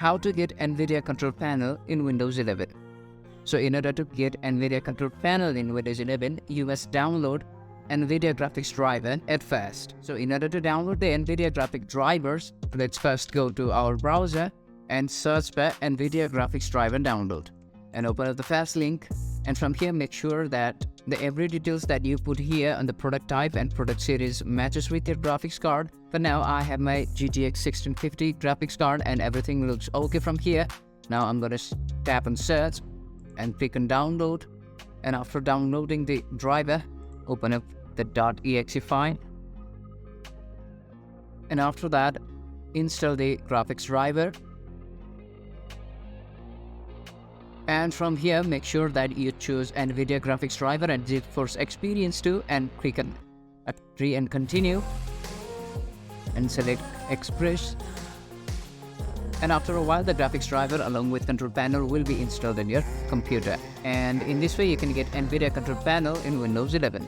How to get Nvidia Control Panel in Windows 11. So in order to get Nvidia Control Panel in Windows 11, you must download Nvidia graphics driver at first. So in order to download the Nvidia graphic drivers, let's first go to our browser and search for Nvidia graphics driver download and open up the first link. And from here, make sure that the every details that you put here on the product type and product series matches with your graphics card. For now, I have my GTX 1650 graphics card and everything looks okay from here. Now I'm going to tap on search and click on download. And after downloading the driver, open up the .exe file. And after that, install the graphics driver. And from here, make sure that you choose Nvidia graphics driver and GeForce Experience 2 and click on agree and continue and select Express. And after a while, the graphics driver along with control panel will be installed in your computer. And in this way, you can get Nvidia Control Panel in Windows 11.